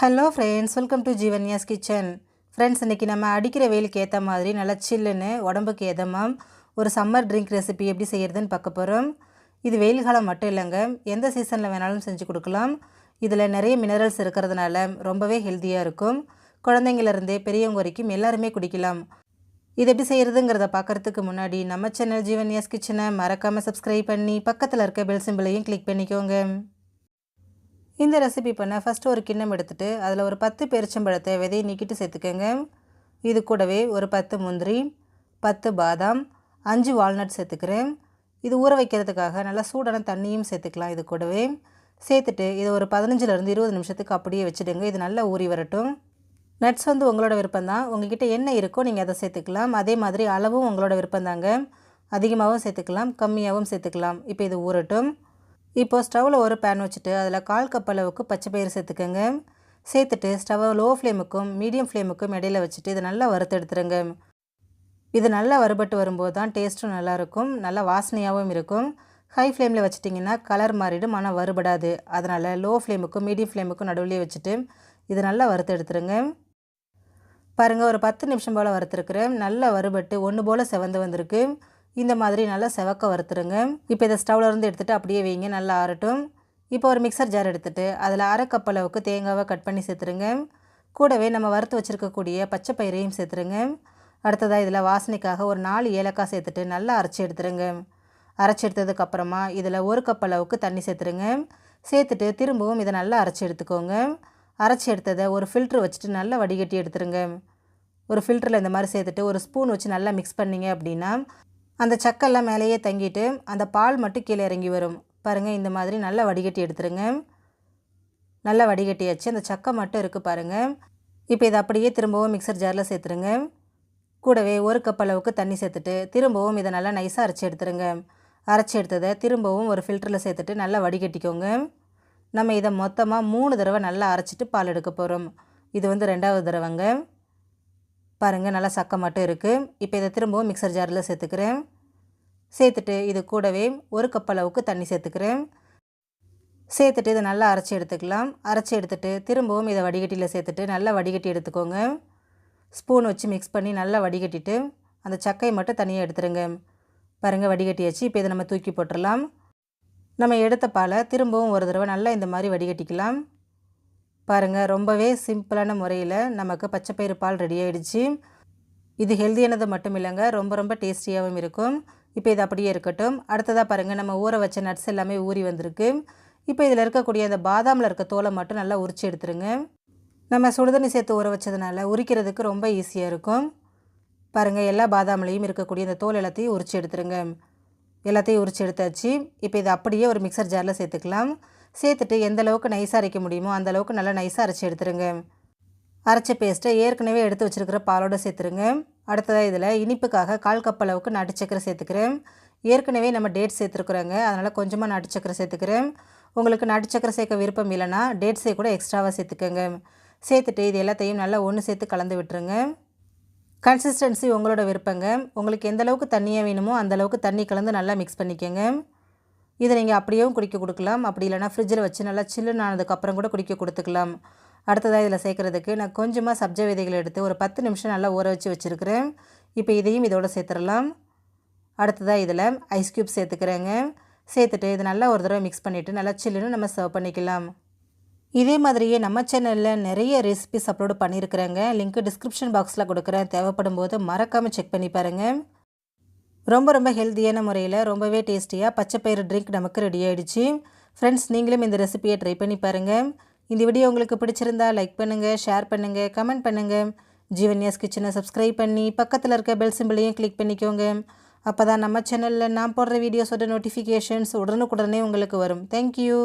Hello friends, welcome to Jeevanya's kitchen. Friends, இன்றைக்கி நம்ம அடிக்கிற வெயிலுக்கு ஏற்ற மாதிரி நல்லா சில்லுன்னு உடம்புக்கு எதமாக ஒரு சம்மர் ட்ரிங்க் ரெசிபி எப்படி செய்கிறதுன்னு பார்க்க போகிறோம். இது வெயில் காலம் மட்டும் இல்லைங்க, எந்த சீசனில் வேணாலும் செஞ்சு கொடுக்கலாம். இதில் நிறைய மினரல்ஸ் இருக்கிறதுனால ரொம்பவே ஹெல்த்தியாக இருக்கும். குழந்தைங்கள்லேருந்தே பெரியவங்க வரைக்கும் எல்லாருமே குடிக்கலாம். இது எப்படி செய்கிறதுங்கிறத பார்க்குறதுக்கு முன்னாடி நம்ம சேனல் ஜீவன்யாஸ் கிச்சனை மறக்காமல் சப்ஸ்கிரைப் பண்ணி பக்கத்தில் இருக்க பெல் சிம்பிளையும் கிளிக் பண்ணிக்கோங்க. இந்த ரெசிபி பண்ண ஃபஸ்ட்டு ஒரு கிண்ணம் எடுத்துகிட்டு அதில் ஒரு 10 பேரிச்சம்பழத்தை விதையை நீக்கிட்டு சேர்த்துக்கோங்க. இது கூடவே ஒரு 10 முந்திரி, 10 பாதாம், 5 வால்நட் சேர்த்துக்கிறேன். இது ஊற வைக்கிறதுக்காக நல்லா சூடான தண்ணியும் சேர்த்துக்கலாம். இது கூடவே சேர்த்துட்டு இதை ஒரு 15லேருந்து 20 நிமிஷத்துக்கு அப்படியே வச்சுடுங்க. இது நல்லா ஊறி வரட்டும். நட்ஸ் உங்களோட விருப்பம்தான். உங்கள்கிட்ட என்ன இருக்கோ நீங்கள் அதை சேர்த்துக்கலாம். அதே மாதிரி அளவும் உங்களோட விருப்பம்தாங்க. அதிகமாகவும் சேர்த்துக்கலாம், கம்மியாகவும் சேர்த்துக்கலாம். இப்போ இது ஊறட்டும். இப்போது ஸ்டவ்வில் ஒரு பேன் வச்சுட்டு அதில் 1/4 கப் அளவுக்கு பச்சை பயிறு சேர்த்துக்கோங்க. சேர்த்துட்டு ஸ்டவ்வை லோ ஃப்ளேமுக்கும் மீடியம் ஃப்ளேமுக்கும் இடையில வச்சுட்டு இதை நல்லா வறுத்து எடுத்துருங்க. இது நல்லா வறுபட்டு வரும்போது தான் டேஸ்ட்டும் நல்லாயிருக்கும், நல்லா வாசனையாகவும் இருக்கும். ஹை ஃப்ளேமில் வச்சிட்டிங்கன்னா கலர் மாறிடும், ஆனால் வறுபடாது. அதனால் லோ ஃப்ளேமுக்கும் மீடியம் ஃப்ளேமுக்கும் நடுவுலேயே வச்சுட்டு இது நல்லா வறுத்து எடுத்துருங்க. பாருங்கள், ஒரு 10 நிமிஷம் போல் வறுத்துருக்குறேன். நல்லா வறுபட்டு ஒன்று போல் செவந்து வந்திருக்கு. இந்த மாதிரி நல்லா செவக்க வறுத்துருங்க. இப்போ இதை ஸ்டவ்லேருந்து எடுத்துகிட்டு அப்படியே வைங்க, நல்லா ஆறட்டும். இப்போ ஒரு மிக்சர் ஜார் எடுத்துகிட்டு அதில் 1/2 கப் அளவுக்கு தேங்காவை கட் பண்ணி சேர்த்துருங்க. கூடவே நம்ம வறுத்து வச்சுருக்கக்கூடிய பச்சை பயிரையும் சேர்த்துருங்க. அடுத்ததாக இதில் வாசனைக்காக ஒரு 4 ஏலக்காய் சேர்த்துட்டு நல்லா அரைச்சி எடுத்துருங்க. அரைச்சி எடுத்ததுக்கப்புறமா இதில் 1 கப் அளவுக்கு தண்ணி சேர்த்துருங்க. சேர்த்துட்டு திரும்பவும் இதை நல்லா அரைச்சி எடுத்துக்கோங்க. அரைச்சி எடுத்ததை ஒரு ஃபில்ட்ரு வச்சுட்டு நல்லா வடிகட்டி எடுத்துருங்க. ஒரு ஃபில்டரில் இந்த மாதிரி சேர்த்துட்டு ஒரு ஸ்பூன் வச்சு நல்லா மிக்ஸ் பண்ணிங்க அப்படின்னா அந்த சக்கெல்லாம் மேலேயே தங்கிட்டு அந்த பால் மட்டும் கீழே இறங்கி வரும். பாருங்கள், இந்த மாதிரி நல்லா வடிகட்டி எடுத்துருங்க. நல்லா வடிகட்டியாச்சு, அந்த சக்கை மட்டும் இருக்குது பாருங்கள். இப்போ இதை அப்படியே திரும்பவும் மிக்சர் ஜாரில் சேர்த்துருங்க. கூடவே 1 கப் அளவுக்கு தண்ணி சேர்த்துட்டு திரும்பவும் இதை நல்லா நைஸாக அரைச்சி எடுத்துருங்க. அரைச்சி எடுத்ததை திரும்பவும் ஒரு ஃபில்டரில் சேர்த்துட்டு நல்லா வடிகட்டிக்கோங்க. நம்ம இதை மொத்தமாக 3 தடவை நல்லா அரைச்சிட்டு பால் எடுக்க போகிறோம். இது 2வது தடவைங்க. பாருங்கள், நல்லா சக்கை மட்டும் இருக்குது. இப்போ இதை திரும்பவும் மிக்சர் ஜாரில் சேர்த்துக்கிறேன். சேர்த்துட்டு இது கூடவே 1 கப் அளவுக்கு தண்ணி சேர்த்துக்கிறேன். சேர்த்துட்டு இதை நல்லா அரைச்சி எடுத்துக்கலாம். அரைச்சி எடுத்துகிட்டு திரும்பவும் இதை வடிகட்டியில் சேர்த்துட்டு நல்லா வடிகட்டி எடுத்துக்கோங்க. ஸ்பூன் வச்சு மிக்ஸ் பண்ணி நல்லா வடிகட்டிட்டு அந்த சக்கையை மட்டும் தனியாக எடுத்துருங்க. பாருங்கள், வடிகட்டியாச்சு. இப்போ இதை நம்ம தூக்கி போட்டுடலாம். நம்ம எடுத்த பாலை திரும்பவும் ஒரு தடவை நல்லா இந்த மாதிரி வடிகட்டிக்கலாம். பாருங்கள், ரொம்பவே சிம்பிளான முறையில் நமக்கு பச்சைப்பயிறு பால் ரெடி ஆகிடுச்சு. இது ஹெல்த்தியானது மட்டும் இல்லைங்க, ரொம்ப டேஸ்டியாகவும் இருக்கும். இப்போ இது அப்படியே இருக்கட்டும். அடுத்ததாக பாருங்கள், நம்ம ஊற வச்ச நட்ஸ் எல்லாமே ஊறி வந்திருக்கு. இப்போ இதில் இருக்கக்கூடிய அந்த பாதாமில் இருக்க தோலை மட்டும் நல்லா உரித்து எடுத்துருங்க. நம்ம சுடுதண்ணி சேர்த்து ஊற வச்சதுனால உரிக்கிறதுக்கு ரொம்ப ஈஸியாக இருக்கும். பாருங்கள், எல்லா பாதாம்லேயும் இருக்கக்கூடிய அந்த தோல் எல்லாத்தையும் உரித்து எடுத்துருங்க. எல்லாத்தையும் உரித்து எடுத்தாச்சு. இப்போ இதை அப்படியே ஒரு மிக்சர் ஜாரில் சேர்த்துக்கலாம். சேர்த்துட்டு எந்த அளவுக்கு நைஸாக அரைக்க முடியுமோ அந்த அளவுக்கு நல்லா நைஸாக அரைச்சி எடுத்துருங்க. அரைச்ச பேஸ்ட்டை ஏற்கனவே எடுத்து வச்சுருக்கிற பாலோடு சேர்த்துருங்க. அடுத்ததாக இதில் இனிப்புக்காக 1/4 கப் அளவுக்கு நாட்டு சக்கரை சேர்த்துக்கிறேன். ஏற்கனவே நம்ம டேட்ஸ் சேர்த்துருக்குறோங்க, அதனால் கொஞ்சமாக நாட்டு சக்கரை சேர்த்துக்கிறேன். உங்களுக்கு நாட்டு சக்கரை சேர்க்க விருப்பம் இல்லைன்னா டேட்ஸை கூட எக்ஸ்ட்ராவாக சேர்த்துக்கோங்க. சேர்த்துட்டு இது எல்லாத்தையும் நல்லா ஒன்று சேர்த்து கலந்து விட்டுருங்க. கன்சிஸ்டன்சி உங்களோட விருப்பங்க. உங்களுக்கு எந்த அளவுக்கு தண்ணியாக வேணுமோ அந்தளவுக்கு தண்ணி கலந்து நல்லா மிக்ஸ் பண்ணிக்கோங்க. இதை நீங்கள் அப்படியேவும் குடிக்க கொடுக்கலாம், அப்படி இல்லைனா ஃப்ரிட்ஜில் வச்சு நல்லா சில்லுன்னு ஆனதுக்கப்புறம் கூட குடிக்க கொடுத்துக்கலாம். அடுத்ததாக இதில் சேர்க்குறதுக்கு நான் கொஞ்சமாக சப்ஜா விதைகள் எடுத்து ஒரு 10 நிமிஷம் நல்லா ஊற வச்சு வச்சுருக்கிறேன். இப்போ இதையும் இதோடு சேர்த்துடலாம். அடுத்ததாக இதில் ஐஸ் க்யூப் சேர்த்துக்கிறேங்க. சேர்த்துட்டு இது நல்லா ஒரு தடவை மிக்ஸ் பண்ணிவிட்டு நல்லா சில்லுன்னு நம்ம சர்வ் பண்ணிக்கலாம். இதே மாதிரியே நம்ம சேனலில் நிறைய ரெசிபிஸ் அப்லோடு பண்ணியிருக்கிறேங்க. லிங்க்கு டிஸ்கிரிப்ஷன் பாக்ஸில் கொடுக்குறேன், தேவைப்படும் போது மறக்காமல் செக் பண்ணி பாருங்கள். ரொம்ப ஹெல்த்தியான முறையில் ரொம்பவே டேஸ்டியாக பச்சைப்பயிறு ட்ரிங்க் நமக்கு ரெடி ஆகிடுச்சு. ஃப்ரெண்ட்ஸ், நீங்களும் இந்த ரெசிபியை ட்ரை பண்ணி பாருங்கள். இந்த வீடியோ உங்களுக்கு பிடிச்சிருந்தா லைக் பண்ணுங்கள், ஷேர் பண்ணுங்கள், கமெண்ட் பண்ணுங்கள். ஜீவன்யாஸ் கிச்சனை சப்ஸ்கிரைப் பண்ணி பக்கத்தில் இருக்க பெல் சிம்பிளையும் கிளிக் பண்ணிக்கோங்க. அப்போ தான் நம்ம சேனலில் நான் போடுற வீடியோஸோட நோட்டிஃபிகேஷன்ஸ் உடனுக்குடனே உங்களுக்கு வரும். தேங்க்யூ.